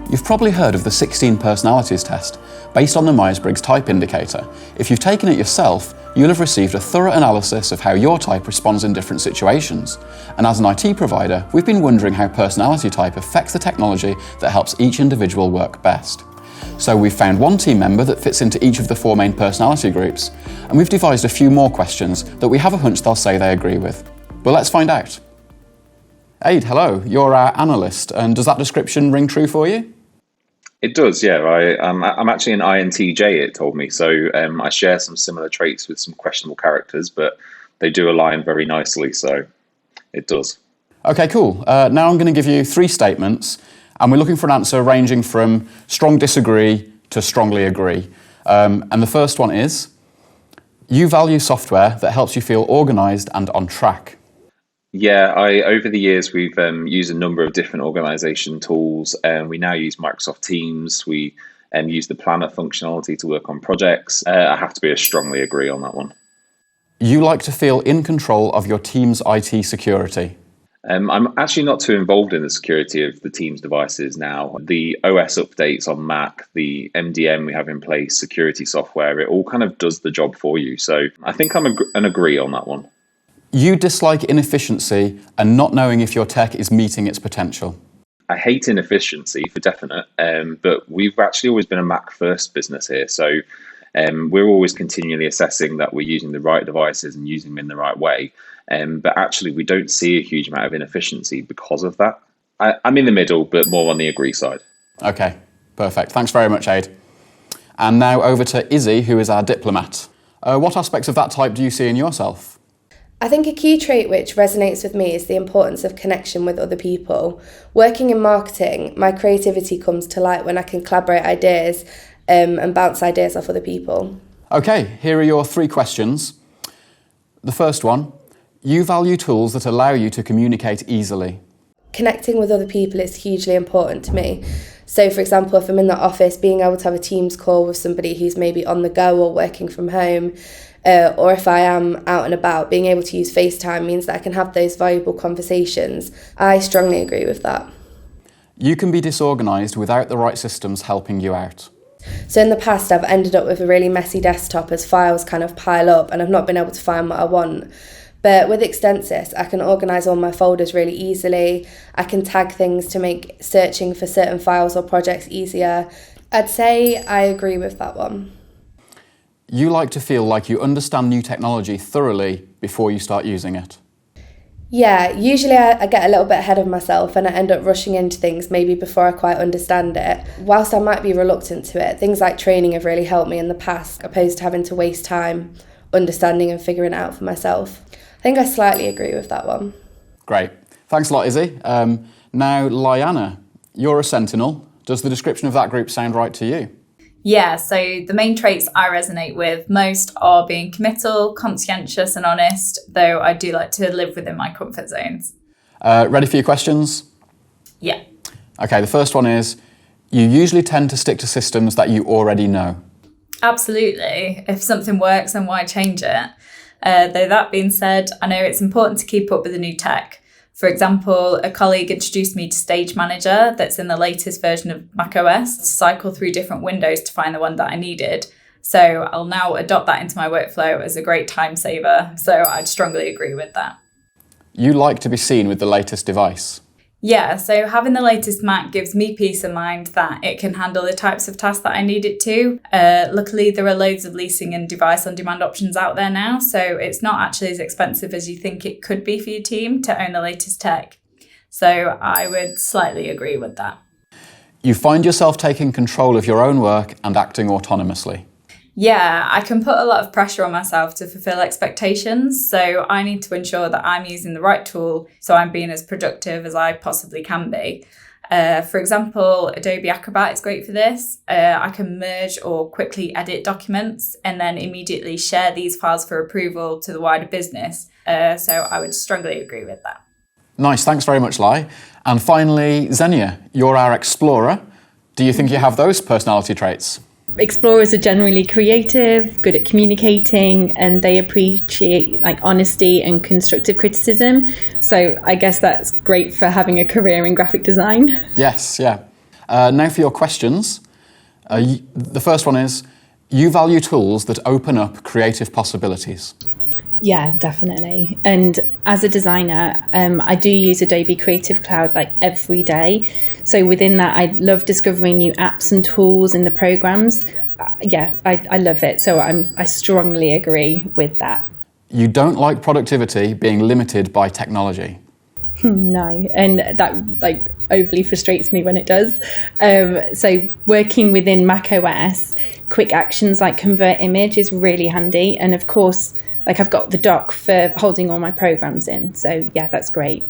You've probably heard of the 16 personalities test, based on the Myers-Briggs type indicator. If you've taken it yourself, you'll have received a thorough analysis of how your type responds in different situations. And as an IT provider, we've been wondering how personality type affects the technology that helps each individual work best. So we've found one team member that fits into each of the 4 main personality groups, and we've devised a few more questions that we have a hunch they'll say they agree with. But let's find out. Aid, hello, you're our analyst, and does that description ring true for you? It does, yeah. I'm actually an INTJ, it told me. So I share some similar traits with some questionable characters, but they do align very nicely, so it does. Okay, cool. Now I'm going to give you 3 statements, and we're looking for an answer ranging from strong disagree to strongly agree. And the first one is, you value software that helps you feel organised and on track. Yeah, over the years, we've used a number of different organisation tools, and we now use Microsoft Teams. We use the planner functionality to work on projects. I have to be a strongly agree on that one. You like to feel in control of your team's IT security. I'm actually not too involved in the security of the Teams devices now. The OS updates on Mac, the MDM we have in place, security software, it all kind of does the job for you. So I think I'm an agree on that one. You dislike inefficiency and not knowing if your tech is meeting its potential. I hate inefficiency for definite, but we've actually always been a Mac first business here. So we're always continually assessing that we're using the right devices and using them in the right way. But actually, we don't see a huge amount of inefficiency because of that. I'm in the middle, but more on the agree side. Okay, perfect. Thanks very much, Aid. And now over to Izzy, who is our diplomat. What aspects of that type do you see in yourself? I think a key trait which resonates with me is the importance of connection with other people. Working in marketing, my creativity comes to light when I can collaborate ideas and bounce ideas off other people. Okay, here are your 3 questions. The first one, you value tools that allow you to communicate easily. Connecting with other people is hugely important to me. So, for example, if I'm in the office, being able to have a Teams call with somebody who's maybe on the go or working from home, or if I am out and about, being able to use FaceTime means that I can have those valuable conversations. I strongly agree with that. You can be disorganised without the right systems helping you out. So in the past, I've ended up with a really messy desktop as files kind of pile up and I've not been able to find what I want. But with Extensys, I can organise all my folders really easily. I can tag things to make searching for certain files or projects easier. I'd say I agree with that one. You like to feel like you understand new technology thoroughly before you start using it. Yeah, usually I get a little bit ahead of myself and I end up rushing into things maybe before I quite understand it. Whilst I might be reluctant to it, things like training have really helped me in the past, opposed to having to waste time understanding and figuring it out for myself. I think I slightly agree with that one. Great. Thanks a lot, Izzy. Now, Liana, you're a Sentinel. Does the description of that group sound right to you? Yeah, so the main traits I resonate with most are being committal, conscientious and honest, though I do like to live within my comfort zones. Ready for your questions? Yeah. Okay, the first one is, you usually tend to stick to systems that you already know. Absolutely. If something works, then why change it? Though that being said, I know it's important to keep up with the new tech. For example, a colleague introduced me to Stage Manager that's in the latest version of macOS to cycle through different windows to find the one that I needed. So I'll now adopt that into my workflow as a great time saver. So I'd strongly agree with that. You like to be seen with the latest device. Yeah, so having the latest Mac gives me peace of mind that it can handle the types of tasks that I need it to. Luckily, there are loads of leasing and device on-demand options out there now, so it's not actually as expensive as you think it could be for your team to own the latest tech. So I would slightly agree with that. You find yourself taking control of your own work and acting autonomously. Yeah, I can put a lot of pressure on myself to fulfill expectations, so I need to ensure that I'm using the right tool so I'm being as productive as I possibly can be. For example, Adobe Acrobat is great for this. I can merge or quickly edit documents and then immediately share these files for approval to the wider business. So I would strongly agree with that. Nice, thanks very much, Lai. And finally, Xenia, you're our explorer. Do you think you have those personality traits? Explorers are generally creative, good at communicating, and they appreciate honesty and constructive criticism. So I guess that's great for having a career in graphic design. Yes, yeah. Now for your questions. The first one is, you value tools that open up creative possibilities. Yeah, definitely. And as a designer, I do use Adobe Creative Cloud like every day. So within that, I love discovering new apps and tools in the programs. I love it. So I strongly agree with that. You don't like productivity being limited by technology. No, and that like overly frustrates me when it does. So working within macOS, quick actions like convert image is really handy. And of course, like I've got the dock for holding all my programs in. So yeah, that's great.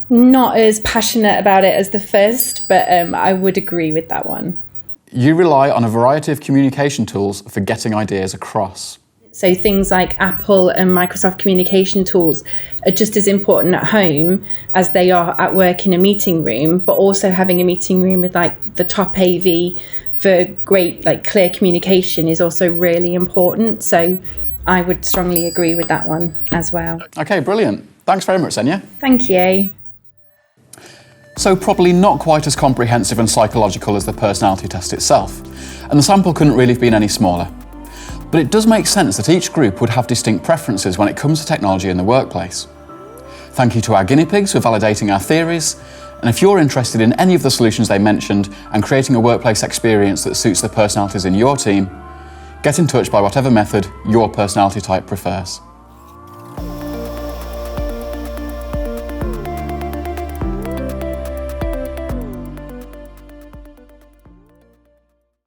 Not as passionate about it as the first, but I would agree with that one. You rely on a variety of communication tools for getting ideas across. So things like Apple and Microsoft communication tools are just as important at home as they are at work in a meeting room, but also having a meeting room with like the top AV for great like clear communication is also really important. So I would strongly agree with that one as well. Okay, brilliant. Thanks very much, Senya. Thank you. So probably not quite as comprehensive and psychological as the personality test itself, and the sample couldn't really have been any smaller. But it does make sense that each group would have distinct preferences when it comes to technology in the workplace. Thank you to our guinea pigs for validating our theories, and if you're interested in any of the solutions they mentioned and creating a workplace experience that suits the personalities in your team, get in touch by whatever method your personality type prefers.